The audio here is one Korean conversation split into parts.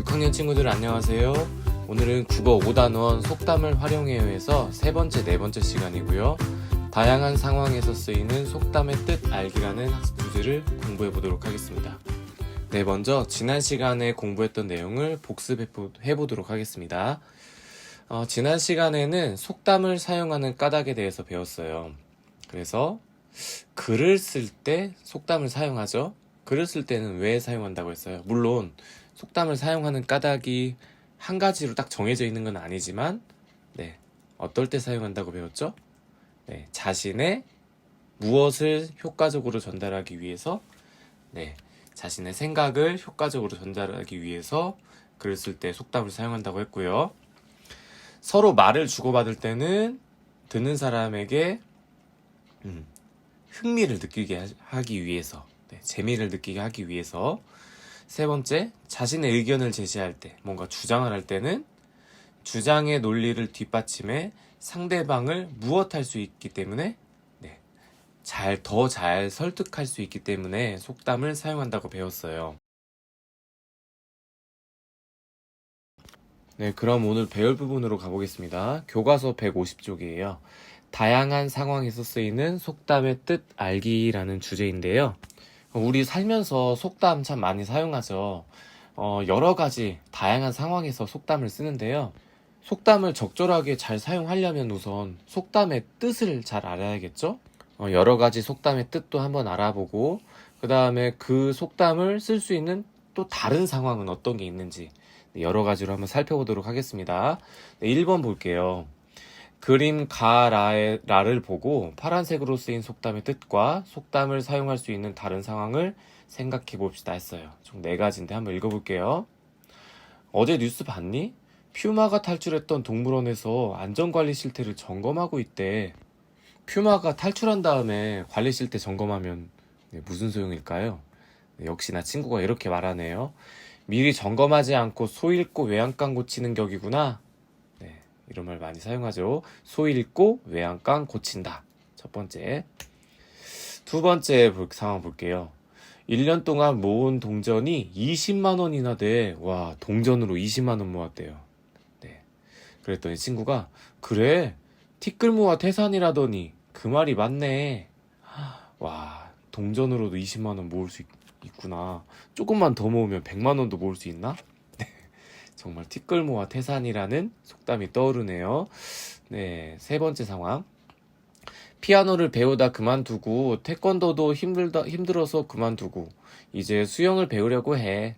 6학년 친구들 안녕하세요. 오늘은 국어 5단원 속담을 활용해요에서 세 번째, 네 번째 시간이고요. 다양한 상황에서 쓰이는 속담의 뜻 알기라는 학습 주제를 공부해 보도록 하겠습니다. 네, 먼저 지난 시간에 공부했던 내용을 복습해 보도록 하겠습니다. 지난 시간에는 속담을 사용하는 까닭에 대해서 배웠어요. 그래서 글을 쓸 때 속담을 사용하죠. 글을 쓸 때는 왜 사용한다고 했어요? 물론 속담을 사용하는 까닭이 한 가지로 딱 정해져 있는 건 아니지만 어떨 때 사용한다고 배웠죠? 자신의 무엇을 효과적으로 전달하기 위해서 자신의 생각을 효과적으로 전달하기 위해서 글을 쓸 때 속담을 사용한다고 했고요. 서로 말을 주고받을 때는 듣는 사람에게 흥미를 느끼게 하기 위해서, 재미를 느끼게 하기 위해서. 세 번째, 자신의 의견을 제시할 때, 뭔가 주장을 할 때는 주장의 논리를 뒷받침해 상대방을 무엇할 수 있기 때문에 더 잘 설득할 수 있기 때문에 속담을 사용한다고 배웠어요. 그럼 오늘 배울 부분으로 가보겠습니다. 교과서 150쪽이에요. 다양한 상황에서 쓰이는 속담의 뜻 알기라는 주제인데요. 우리 살면서 속담 참 많이 사용하죠. 여러 가지 다양한 상황에서 속담을 쓰는데요. 속담을 적절하게 잘 사용하려면 우선 속담의 뜻을 잘 알아야겠죠? 여러 가지 속담의 뜻도 한번 알아보고 그 다음에 그 속담을 쓸 수 있는 또 다른 상황은 어떤 게 있는지 여러 가지로 한번 살펴보도록 하겠습니다. 1번 볼게요. 그림 가라를 보고 파란색으로 쓰인 속담의 뜻과 속담을 사용할 수 있는 다른 상황을 생각해 봅시다 했어요. 총 4가지인데 한번 읽어볼게요. 어제 뉴스 봤니? 퓨마가 탈출했던 동물원에서 안전관리 실태를 점검하고 있대. 퓨마가 탈출한 다음에 관리 실태 점검하면 무슨 소용일까요? 역시나 친구가 이렇게 말하네요. 미리 점검하지 않고 소 잃고 외양간 고치는 격이구나. 이런 말 많이 사용하죠. 소 잃고 외양간 고친다. 첫 번째. 두 번째 상황 볼게요. 1년 동안 모은 동전이 20만 원이나 돼. 와, 동전으로 20만 원 모았대요. 그랬더니 친구가 그래, 티끌모아 태산이라더니 그 말이 맞네. 와, 동전으로도 20만 원 모을 수 있구나. 조금만 더 모으면 100만 원도 모을 수 있나? 정말 티끌모아 태산이라는 속담이 떠오르네요. 세 번째 상황. 피아노를 배우다 그만두고 태권도도 힘들어서 그만두고 이제 수영을 배우려고 해.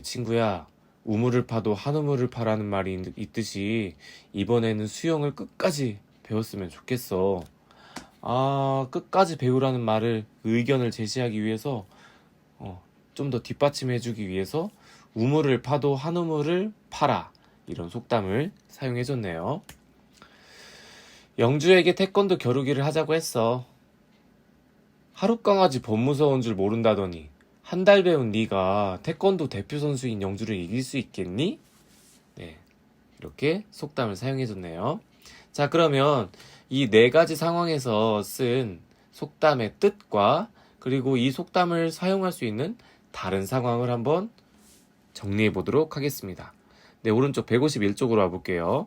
친구야, 우물을 파도 한 우물을 파라는 말이 있듯이 이번에는 수영을 끝까지 배웠으면 좋겠어. 끝까지 배우라는 말을 의견을 제시하기 위해서 좀 더 뒷받침해주기 위해서 우물을 파도 한 우물을 파라, 이런 속담을 사용해줬네요. 영주에게 태권도 겨루기를 하자고 했어. 하룻강아지 범 무서운 줄 모른다더니 한 달 배운 네가 태권도 대표 선수인 영주를 이길 수 있겠니? 이렇게 속담을 사용해줬네요. 자, 그러면 이 4가지 상황에서 쓴 속담의 뜻과 그리고 이 속담을 사용할 수 있는 다른 상황을 한번 정리해 보도록 하겠습니다. 오른쪽 151쪽으로 와볼게요.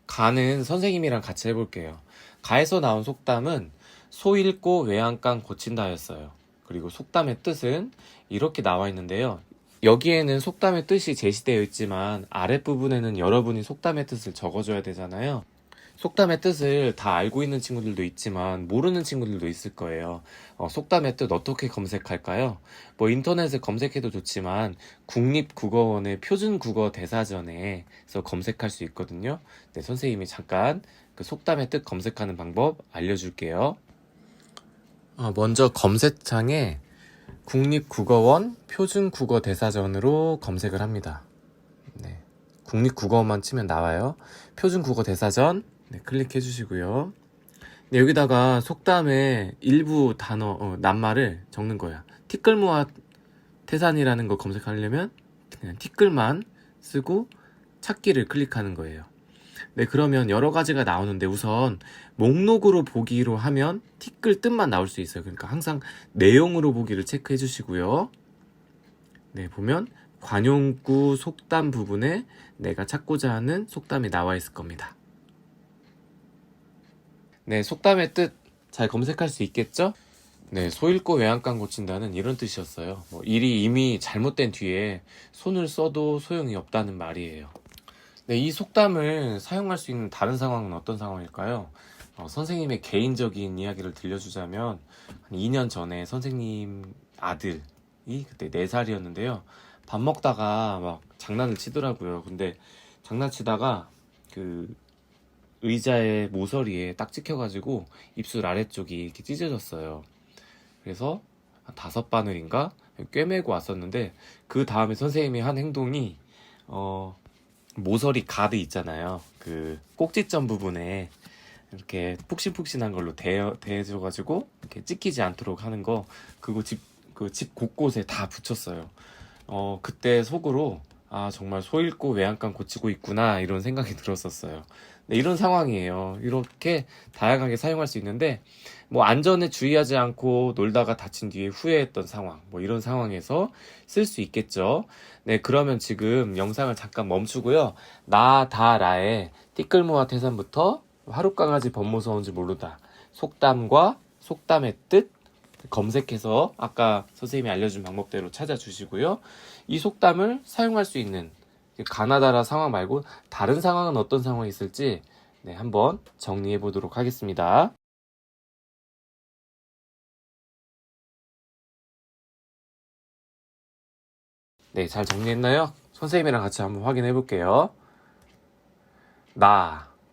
가는 선생님이랑 같이 해볼게요. 가에서 나온 속담은 소 잃고 외양간 고친다였어요. 그리고 속담의 뜻은 이렇게 나와 있는데요. 여기에는 속담의 뜻이 제시되어 있지만 아랫부분에는 여러분이 속담의 뜻을 적어줘야 되잖아요. 속담의 뜻을 다 알고 있는 친구들도 있지만 모르는 친구들도 있을 거예요. 속담의 뜻 어떻게 검색할까요? 인터넷에 검색해도 좋지만 국립국어원의 표준국어 대사전에서 검색할 수 있거든요. 선생님이 잠깐 그 속담의 뜻 검색하는 방법 알려줄게요. 먼저 검색창에 국립국어원 표준국어 대사전으로 검색을 합니다. 국립국어원만 치면 나와요. 표준국어 대사전 클릭해 주시고요. 여기다가 속담의 일부 단어, 낱말을 적는 거야. 티끌모아 태산이라는 거 검색하려면 그냥 티끌만 쓰고 찾기를 클릭하는 거예요. 그러면 여러 가지가 나오는데 우선 목록으로 보기로 하면 티끌 뜻만 나올 수 있어요. 그러니까 항상 내용으로 보기를 체크해 주시고요. 보면 관용구 속담 부분에 내가 찾고자 하는 속담이 나와 있을 겁니다. 네, 속담의 뜻 잘 검색할 수 있겠죠? 네, 소 잃고 외양간 고친다는 이런 뜻이었어요. 일이 이미 잘못된 뒤에 손을 써도 소용이 없다는 말이에요. 네, 이 속담을 사용할 수 있는 다른 상황은 어떤 상황일까요? 선생님의 개인적인 이야기를 들려주자면 한 2년 전에 선생님 아들이 그때 4살이었는데요. 밥 먹다가 막 장난을 치더라고요. 근데 장난치다가 그 의자의 모서리에 딱 찍혀가지고 입술 아래쪽이 이렇게 찢어졌어요. 그래서 한 5바늘인가 꿰매고 왔었는데 그 다음에 선생님이 한 행동이 모서리 가드 있잖아요. 그 꼭지점 부분에 이렇게 푹신푹신한 걸로 대줘가지고 이렇게 찢기지 않도록 하는 거 그거 집 곳곳에 다 붙였어요. 그때 속으로 아 정말 소 잃고 외양간 고치고 있구나 이런 생각이 들었었어요. 네, 이런 상황이에요. 이렇게 다양하게 사용할 수 있는데 안전에 주의하지 않고 놀다가 다친 뒤에 후회했던 상황 이런 상황에서 쓸 수 있겠죠. 네, 그러면 지금 영상을 잠깐 멈추고요. 나다라의 띠끌모아 태산부터 하룻강아지 법무서운지 모르다 속담과 속담의 뜻 검색해서 아까 선생님이 알려준 방법대로 찾아주시고요. 이 속담을 사용할 수 있는 가나다라 상황 말고 다른 상황은 어떤 상황이 있을지 네, 한번 정리해 보도록 하겠습니다. 네, 잘 정리했나요? 선생님이랑 같이 한번 확인해 볼게요.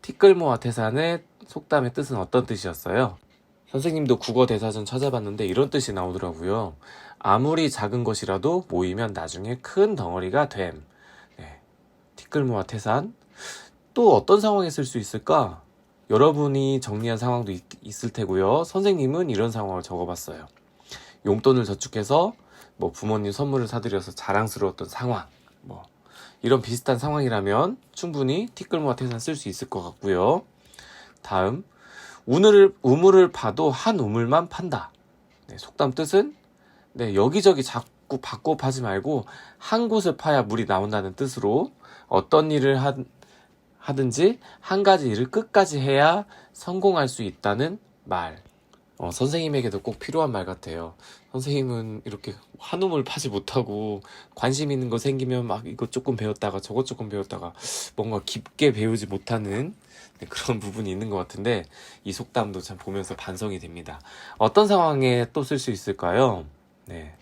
티끌모아 태산의 속담의 뜻은 어떤 뜻이었어요? 선생님도 국어 대사전 찾아봤는데 이런 뜻이 나오더라고요. 아무리 작은 것이라도 모이면 나중에 큰 덩어리가 됨. 네, 티끌모아 태산. 또 어떤 상황에 쓸 수 있을까? 여러분이 정리한 상황도 있을 테고요. 선생님은 이런 상황을 적어봤어요. 용돈을 저축해서 부모님 선물을 사드려서 자랑스러웠던 상황. 이런 비슷한 상황이라면 충분히 티끌모아 태산 쓸 수 있을 것 같고요. 다음, 우물을 파도 한 우물만 판다. 네, 속담 뜻은 여기저기 자꾸 받고 파지 말고 한 곳을 파야 물이 나온다는 뜻으로 어떤 일을 하든지 한 가지 일을 끝까지 해야 성공할 수 있다는 말. 선생님에게도 꼭 필요한 말 같아요. 선생님은 이렇게 한 우물 파지 못하고 관심 있는 거 생기면 막 이것 조금 배웠다가 저것 조금 배웠다가 뭔가 깊게 배우지 못하는 그런 부분이 있는 것 같은데 이 속담도 참 보면서 반성이 됩니다. 어떤 상황에 또 쓸 수 있을까요? 네,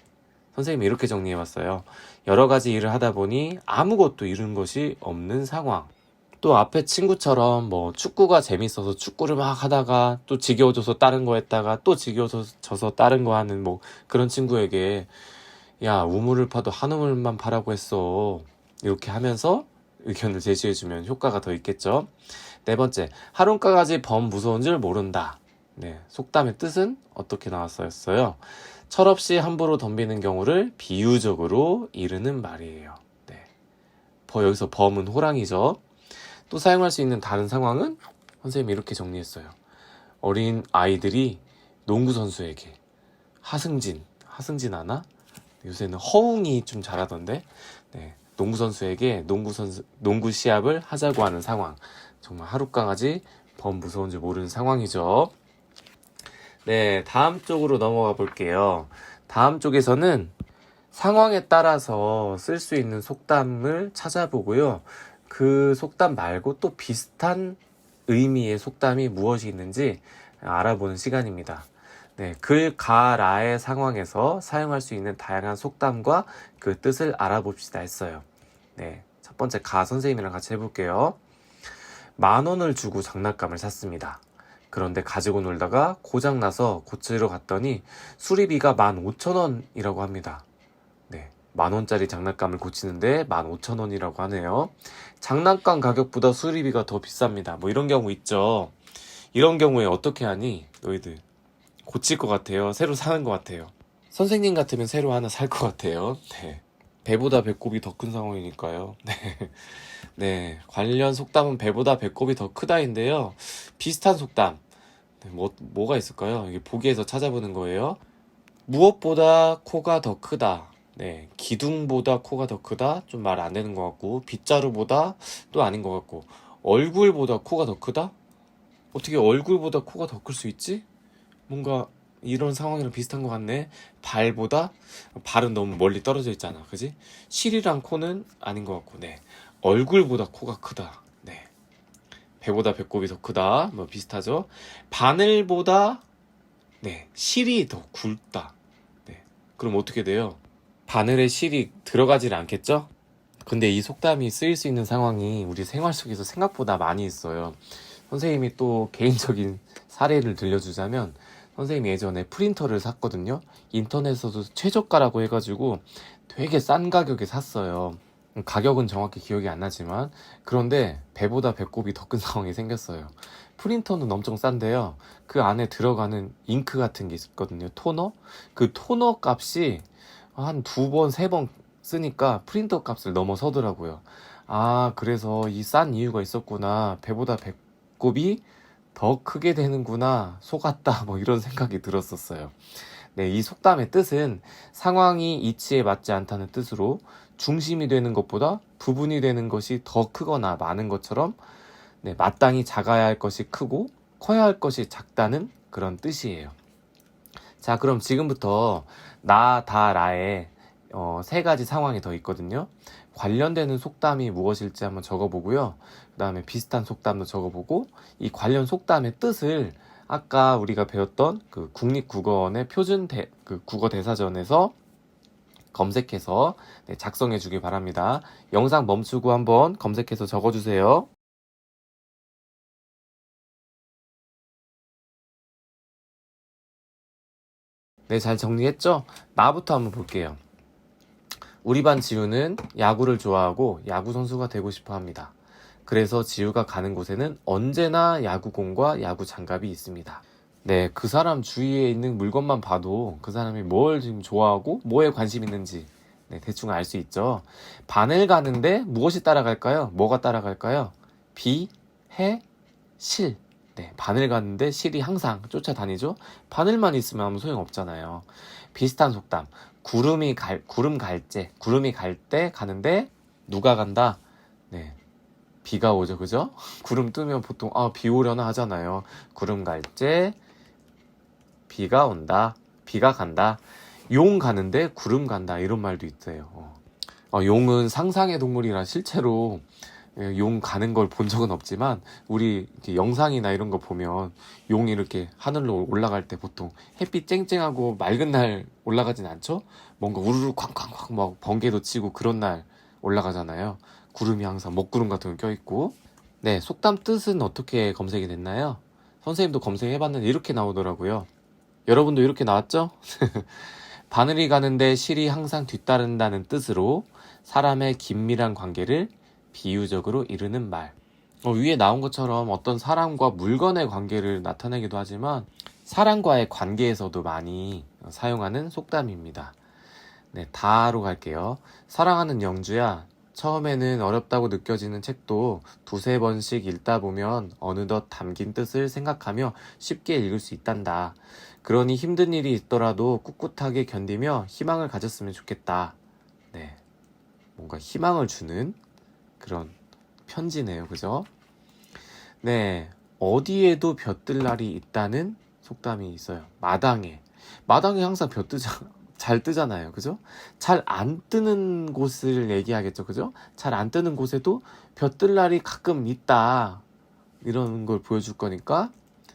선생님이 이렇게 정리해봤어요. 여러 가지 일을 하다 보니 아무것도 이룬 것이 없는 상황. 또 앞에 친구처럼 축구가 재밌어서 축구를 막 하다가 또 지겨워져서 다른 거 했다가 또 지겨워져서 다른 거 하는 그런 친구에게 야 우물을 파도 한 우물만 파라고 했어 이렇게 하면서 의견을 제시해주면 효과가 더 있겠죠. 4번째, 하룻강아지 범 무서운 줄 모른다. 네, 속담의 뜻은 어떻게 나왔어요? 철없이 함부로 덤비는 경우를 비유적으로 이르는 말이에요. 네, 여기서 범은 호랑이죠. 또 사용할 수 있는 다른 상황은 선생님이 이렇게 정리했어요. 어린 아이들이 농구 선수에게 하승진 아나? 요새는 허웅이 좀 잘하던데 네, 농구 선수에게 농구 시합을 하자고 하는 상황. 정말 하룻강아지 범 무서운 줄 모르는 상황이죠. 네, 다음 쪽으로 넘어가 볼게요. 다음 쪽에서는 상황에 따라서 쓸 수 있는 속담을 찾아보고요. 그 속담 말고 또 비슷한 의미의 속담이 무엇이 있는지 알아보는 시간입니다. 네, 가라의 상황에서 사용할 수 있는 다양한 속담과 그 뜻을 알아봅시다 했어요. 네, 첫 번째 가 선생님이랑 같이 해볼게요. 10,000원을 주고 장난감을 샀습니다. 그런데 가지고 놀다가 고장나서 고치러 갔더니 수리비가 15,000원이라고 합니다. 네, 10,000원짜리 장난감을 고치는데 15,000원이라고 하네요. 장난감 가격보다 수리비가 더 비쌉니다. 이런 경우 있죠. 이런 경우에 어떻게 하니? 너희들 고칠 것 같아요? 새로 사는 것 같아요? 선생님 같으면 새로 하나 살 것 같아요. 네, 배보다 배꼽이 더 큰 상황이니까요. 네. 네, 관련 속담은 배보다 배꼽이 더 크다인데요. 비슷한 속담. 네, 뭐가 있을까요? 이게 보기에서 찾아보는 거예요. 무엇보다 코가 더 크다. 네, 기둥보다 코가 더 크다? 좀 말 안 되는 것 같고, 빗자루보다 또 아닌 것 같고, 얼굴보다 코가 더 크다? 어떻게 얼굴보다 코가 더 클 수 있지? 뭔가 이런 상황이랑 비슷한 것 같네. 발보다? 발은 너무 멀리 떨어져 있잖아. 그지? 실이랑 코는 아닌 것 같고, 네. 얼굴보다 코가 크다. 네. 배보다 배꼽이 더 크다. 뭐 비슷하죠? 바늘보다, 네. 실이 더 굵다. 네. 그럼 어떻게 돼요? 바늘에 실이 들어가질 않겠죠? 근데 이 속담이 쓰일 수 있는 상황이 우리 생활 속에서 생각보다 많이 있어요. 선생님이 또 개인적인 사례를 들려주자면, 선생님이 예전에 프린터를 샀거든요. 인터넷에서도 최저가라고 해가지고 되게 싼 가격에 샀어요. 가격은 정확히 기억이 안 나지만, 그런데 배보다 배꼽이 더 큰 상황이 생겼어요. 프린터는 엄청 싼데요. 그 안에 들어가는 잉크 같은 게 있거든요. 토너? 그 토너 값이 한 두 번, 세 번 쓰니까 프린터 값을 넘어서더라고요. 아, 그래서 이 싼 이유가 있었구나. 배보다 배꼽이 더 크게 되는구나. 속았다. 뭐 이런 생각이 들었었어요. 네, 이 속담의 뜻은 상황이 이치에 맞지 않다는 뜻으로 중심이 되는 것보다 부분이 되는 것이 더 크거나 많은 것처럼, 네, 마땅히 작아야 할 것이 크고 커야 할 것이 작다는 그런 뜻이에요. 자, 그럼 지금부터 나, 다, 라에 세 가지 상황이 더 있거든요. 관련되는 속담이 무엇일지 한번 적어보고요. 그 다음에 비슷한 속담도 적어보고, 이 관련 속담의 뜻을 아까 우리가 배웠던 그 국립국어원의 그 국어 대사전에서 검색해서, 네, 작성해 주길 바랍니다. 영상 멈추고 한번 검색해서 적어주세요. 네, 잘 정리했죠? 나부터 한번 볼게요. 우리 반 지우는 야구를 좋아하고 야구 선수가 되고 싶어 합니다. 그래서 지우가 가는 곳에는 언제나 야구공과 야구 장갑이 있습니다. 네, 그 사람 주위에 있는 물건만 봐도 그 사람이 뭘 지금 좋아하고 뭐에 관심 있는지, 네, 대충 알 수 있죠. 반을 가는데 무엇이 따라갈까요? 뭐가 따라갈까요? 비, 해, 실. 네, 바늘 가는데 실이 항상 쫓아다니죠. 바늘만 있으면 아무 소용 없잖아요. 비슷한 속담. 구름이 갈 때 가는데 누가 간다? 네, 비가 오죠, 그죠? 구름 뜨면 보통 비 오려나 하잖아요. 구름 갈 때 비가 온다. 비가 간다. 용 가는데 구름 간다. 이런 말도 있어요. 용은 상상의 동물이라 실제로 용 가는 걸 본 적은 없지만, 우리 이렇게 영상이나 이런 거 보면 용이 이렇게 하늘로 올라갈 때 보통 햇빛 쨍쨍하고 맑은 날 올라가진 않죠? 뭔가 우르르 쾅쾅쾅 막 번개도 치고 그런 날 올라가잖아요. 구름이 항상 먹구름 같은 거 껴있고. 네, 속담 뜻은 어떻게 검색이 됐나요? 선생님도 검색해봤는데 이렇게 나오더라고요. 여러분도 이렇게 나왔죠? 바늘이 가는데 실이 항상 뒤따른다는 뜻으로 사람의 긴밀한 관계를 비유적으로 이르는 말. 위에 나온 것처럼 어떤 사람과 물건의 관계를 나타내기도 하지만 사람과의 관계에서도 많이 사용하는 속담입니다. 네, 다로 갈게요. 사랑하는 영주야, 처음에는 어렵다고 느껴지는 책도 두세 번씩 읽다 보면 어느덧 담긴 뜻을 생각하며 쉽게 읽을 수 있단다. 그러니 힘든 일이 있더라도 꿋꿋하게 견디며 희망을 가졌으면 좋겠다. 네, 뭔가 희망을 주는 그런 편지네요. 그죠? 네, 어디에도 볕들 날이 있다는 속담이 있어요. 마당에 항상 잘 뜨잖아요. 그죠? 잘 안 뜨는 곳을 얘기하겠죠. 그죠? 잘 안 뜨는 곳에도 볕들 날이 가끔 있다. 이런 걸 보여줄 거니까,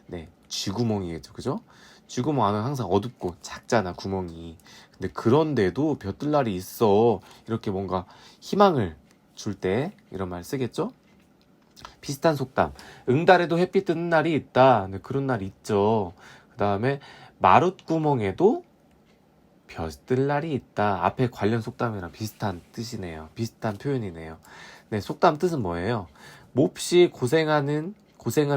네, 쥐구멍이겠죠. 그죠? 쥐구멍 안은 항상 어둡고 작잖아, 구멍이. 근데 그런데도 볕들 날이 있어. 이렇게 뭔가 희망을 줄 때 이런 말 쓰겠죠? 비슷한 속담. 응달에도 햇빛 뜨는 날이 있다. 네, 그런 날 있죠. 그 다음에 마룻구멍에도 벼뜰 날이 있다. 앞에 관련 속담이랑 비슷한 뜻이네요. 비슷한 표현이네요. 네, 속담 뜻은 뭐예요? 몹시 고생을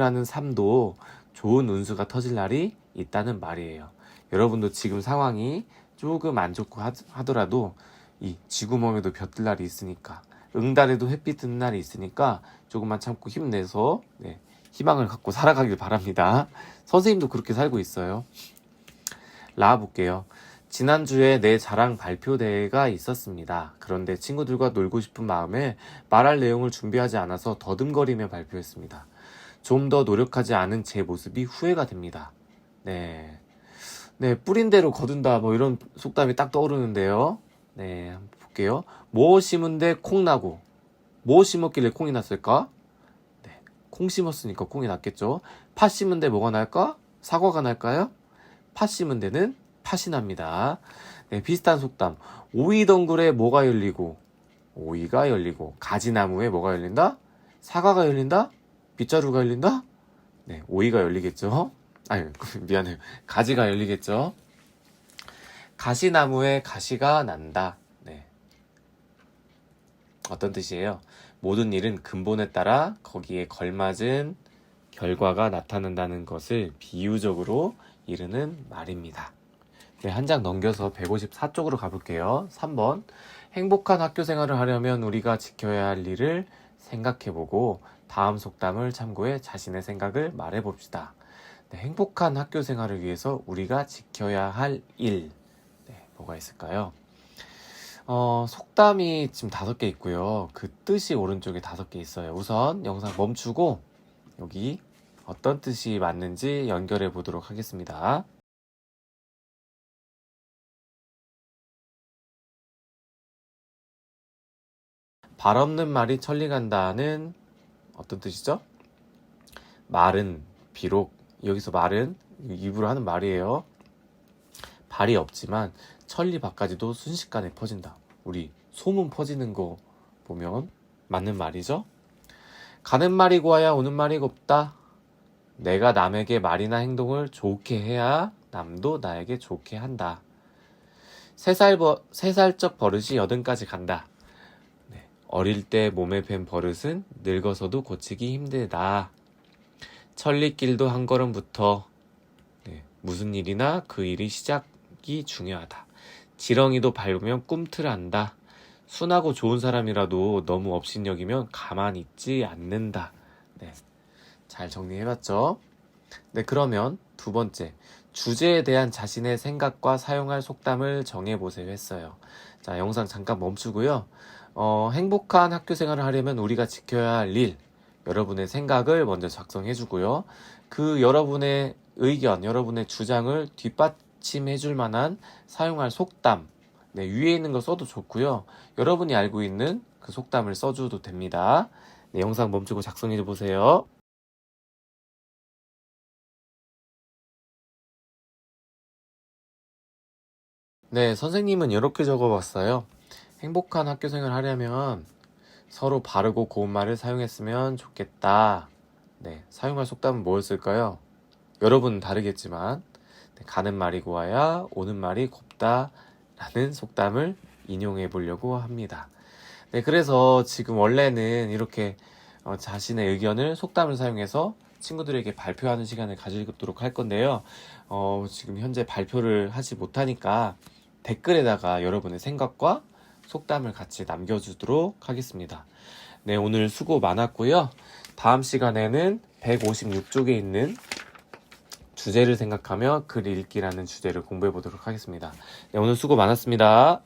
하는 삶도 좋은 운수가 터질 날이 있다는 말이에요. 여러분도 지금 상황이 조금 안 좋고 하더라도 이 쥐구멍에도 벼뜰 날이 있으니까, 응달에도 햇빛 뜨는 날이 있으니까 조금만 참고 힘내서, 네, 희망을 갖고 살아가길 바랍니다. 선생님도 그렇게 살고 있어요. 라 볼게요. 지난주에 내 자랑 발표 대회가 있었습니다. 그런데 친구들과 놀고 싶은 마음에 말할 내용을 준비하지 않아서 더듬거리며 발표했습니다. 좀 더 노력하지 않은 제 모습이 후회가 됩니다. 네. 네, 뿌린 대로 거둔다. 뭐 이런 속담이 딱 떠오르는데요. 네, 한번 볼게요. 뭐 심은데 콩 나고. 뭐 심었길래 콩이 났을까? 네, 콩 심었으니까 콩이 났겠죠. 팥 심은 데 뭐가 날까? 사과가 날까요? 팥 심은 데는 팥이 납니다. 네, 비슷한 속담. 오이 덩굴에 뭐가 열리고, 오이가 열리고, 가지나무에 뭐가 열린다? 사과가 열린다? 빗자루가 열린다? 네, 오이가 열리겠죠? 아니, 미안해요. 가지가 열리겠죠? 가시나무에 가시가 난다. 네. 어떤 뜻이에요? 모든 일은 근본에 따라 거기에 걸맞은 결과가 나타난다는 것을 비유적으로 이르는 말입니다. 네, 한 장 넘겨서 154쪽으로 가볼게요. 3번. 행복한 학교 생활을 하려면 우리가 지켜야 할 일을 생각해보고 다음 속담을 참고해 자신의 생각을 말해봅시다. 네, 행복한 학교 생활을 위해서 우리가 지켜야 할 일. 네, 뭐가 있을까요? 속담이 지금 5개 있고요. 그 뜻이 오른쪽에 5개 있어요. 우선 영상 멈추고 여기 어떤 뜻이 맞는지 연결해 보도록 하겠습니다. 발 없는 말이 천리 간다는 어떤 뜻이죠? 말은 비록 여기서 말은 입으로 하는 말이에요. 발이 없지만 천리 밖까지도 순식간에 퍼진다. 우리 소문 퍼지는 거 보면 맞는 말이죠. 가는 말이 고와야 오는 말이 곱다. 내가 남에게 말이나 행동을 좋게 해야 남도 나에게 좋게 한다. 세 살적 버릇이 80까지 간다. 네, 어릴 때 몸에 밴 버릇은 늙어서도 고치기 힘들다. 천리길도 한 걸음부터 네, 무슨 일이나 그 일이 시작이 중요하다. 지렁이도 밟으면 꿈틀한다. 순하고 좋은 사람이라도 너무 업신여기면 가만히 있지 않는다. 네, 잘 정리해봤죠? 네, 그러면 두 번째, 주제에 대한 자신의 생각과 사용할 속담을 정해보세요 했어요. 자, 영상 잠깐 멈추고요. 행복한 학교 생활을 하려면 우리가 지켜야 할 일, 여러분의 생각을 먼저 작성해주고요. 그 여러분의 의견, 여러분의 주장을 뒷받침해줄 만한 사용할 속담, 네, 위에 있는 거 써도 좋고요. 여러분이 알고 있는 그 속담을 써줘도 됩니다. 네, 영상 멈추고 작성해보세요. 네, 선생님은 이렇게 적어봤어요. 행복한 학교 생활을 하려면 서로 바르고 고운 말을 사용했으면 좋겠다. 네, 사용할 속담은 뭐였을까요? 여러분은 다르겠지만 네, 가는 말이 고와야 오는 말이 곱다 라는 속담을 인용해 보려고 합니다. 네, 그래서 지금 원래는 이렇게 자신의 의견을 속담을 사용해서 친구들에게 발표하는 시간을 가지도록 할 건데요. 지금 현재 발표를 하지 못하니까 댓글에다가 여러분의 생각과 속담을 같이 남겨주도록 하겠습니다. 네, 오늘 수고 많았고요. 다음 시간에는 156쪽에 있는 주제를 생각하며 글 읽기라는 주제를 공부해 보도록 하겠습니다. 네, 오늘 수고 많았습니다.